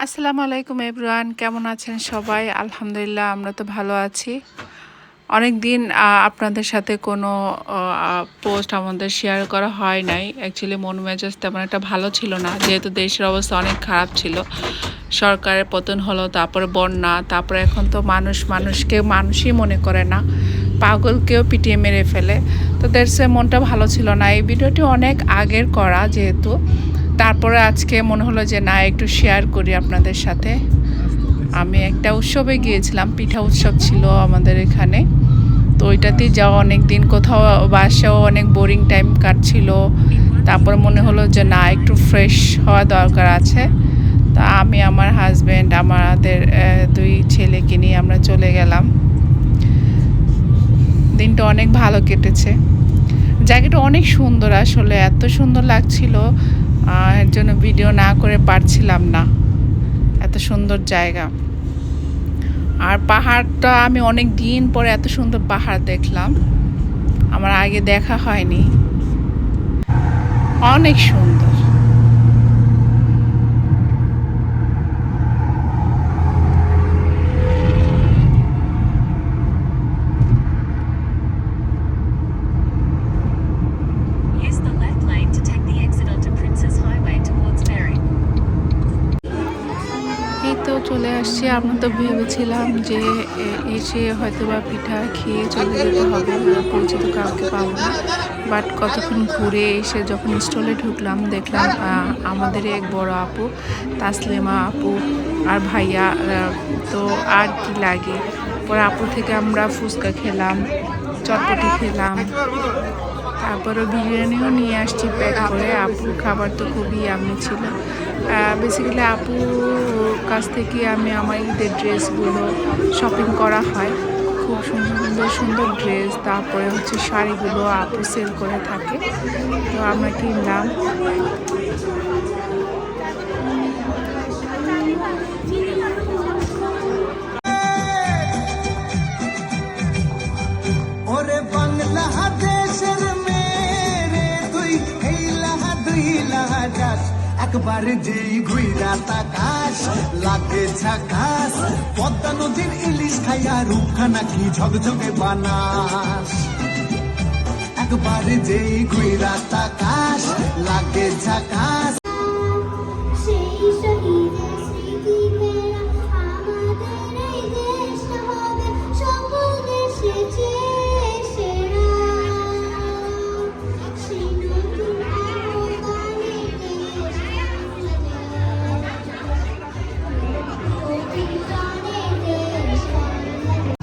আসসালামু আলাইকুম এভরিওয়ান, কেমন আছেন সবাই? আলহামদুলিল্লাহ, আমরা তো ভালো আছি। অনেক দিন আপনাদের সাথে কোনো পোস্ট আমাদের শেয়ার করা হয় নাই। অ্যাকচুয়ালি মন মেজাজ তেমন একটা ভালো ছিল না, যেহেতু দেশের অবস্থা অনেক খারাপ ছিল। সরকারের পতন হলো, তারপরে বন্যা, তারপরে এখন তো মানুষকে মানুষই মনে করে না, পাগলকেও পিটিয়ে মেরে ফেলে। তো দেশের মনটা ভালো ছিল না। এই ভিডিওটি অনেক আগের করা, যেহেতু তারপরে আজকে মনে হলো যে না, একটু শেয়ার করি আপনাদের সাথে। আমি একটা উৎসবে গিয়েছিলাম, পিঠা উৎসব ছিল আমাদের এখানে। তো ওইটাতেই যাওয়া, অনেক দিন কোথাও বাসাও অনেক বোরিং টাইম কাটছিল। তারপরে মনে হলো যে না, একটু ফ্রেশ হওয়া দরকার আছে। তা আমি, আমার হাজব্যান্ড, আমাদের দুই ছেলেকে নিয়ে আমরা চলে গেলাম। দিনটা অনেক ভালো কেটেছে। জায়গাটা অনেক সুন্দর, আসলে এত সুন্দর লাগছিল, এর জন্য ভিডিও না করে পারছিলাম না। এত সুন্দর জায়গা, আর পাহাড়টা আমি অনেক দিন পরে এত সুন্দর পাহাড় দেখলাম, আমার আগে দেখা হয়নি। অনেক সুন্দর। Use the left lane to take the exit onto Princess Highway towards Berry. এই তো চলে আসছি। আমরা তো ভেবেছিলাম যে এসে হয়তো বা পিঠা খেয়ে চলে যেতে হবে, পরিচিত কাউকে পাবো না। বাট কতক্ষণ ঘুরে এসে যখন স্টলে ঢুকলাম, দেখলাম আমাদের এক বড় আপু, তাসলিমা আপু আর ভাইয়া। তো আর কি লাগে, পরে আপু থেকে আমরা ফুচকা খেলাম, চটপটি খেলাম, তারপরে বিরিয়ানিও নিয়ে আসছি প্যাক করে। আপুর খাবার তো খুবই ইয়াম্মি ছিল। বেসিক্যালি আপুর কাছ থেকে আমি আমার ঈদের ড্রেসগুলো শপিং করা হয়। খুব সুন্দর সুন্দর সুন্দর ড্রেস, তারপরে হচ্ছে শাড়িগুলো আপু সেল করে থাকে, তো আমরা কিনলাম। ওরে বাংলাদেশের মেরে তুই দুই লাহাস একবার যেই ঘুইরা তাকাস লাগে ঝাকাস, পদ্মা নদীর ইলিশ খাইয়া রূপখানা কি ঝকঝকে বানাস। একবার যেই ঘুইরা তাকাস লাগে ঝাকাস। সেই শহীদের স্মৃতি ফেরা আমাদের এই দেশটা হবে সকল দেশে চেয়ে সেরা। সেই নতুন আলোকালে দেশ অতীতনে দেশ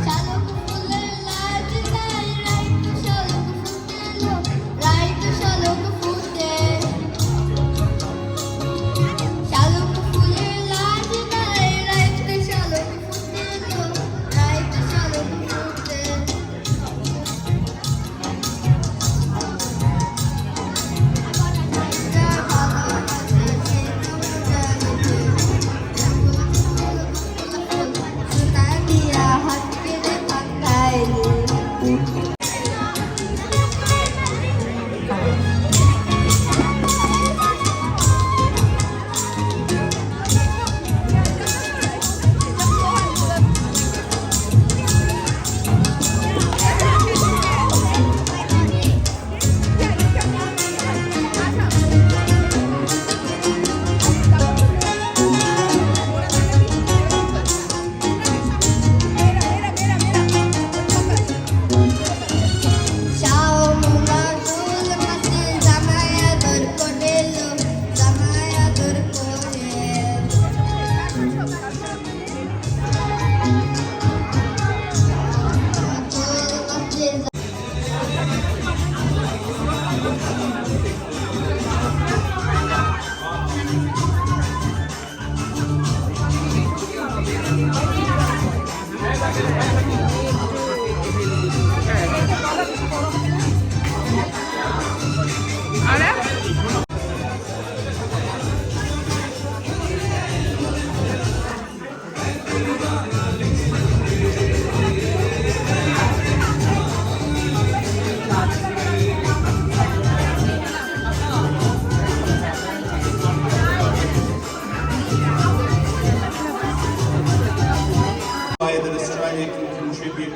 চালক ফুলের লাজ যায় রাইত শলক ফুটেলো, রাইত শলক ফুটে।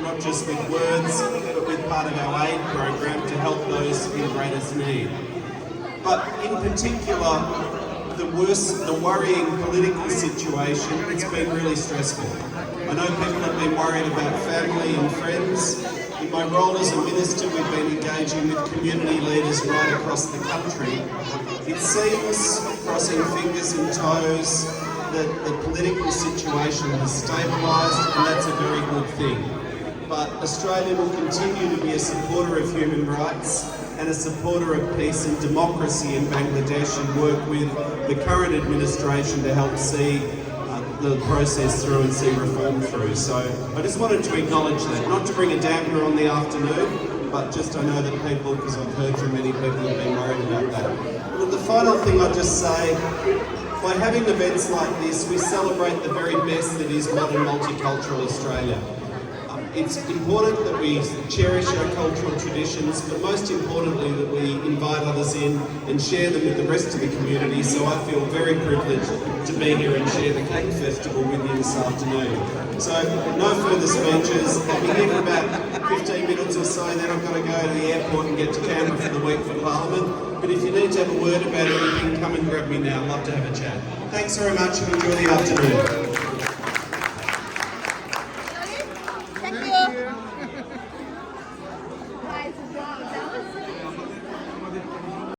not just with words, but with part of our aid program to help those in greatest need. But in particular, the worrying political situation, it's been really stressful. I know people have been worried about family and friends. In my role as a minister, we've been engaging with community leaders right across the country. It seems, crossing fingers and toes, that the political situation has stabilised, and that's a very good thing. But Australia will continue to be a supporter of human rights and a supporter of peace and democracy in Bangladesh, and work with the current administration to help see the process through and see reform through. So I just wanted to acknowledge that, not to bring a damper on the afternoon, but just I know that people, because I've heard from many people, have been worried about that. But the final thing I'd just say, by having events like this, we celebrate the very best that is modern multicultural Australia. It's important that we cherish our cultural traditions, but most importantly that we invite others in and share them with the rest of the community. So I feel very privileged to be here and share the Cake Festival with you this afternoon. So no further speeches. I'll be here for about 15 minutes or so, then I've got to go to the airport and get to Canberra for the week for Parliament. But if you need to have a word about anything, come and grab me now. I'd love to have a chat. Thanks very much and enjoy the afternoon.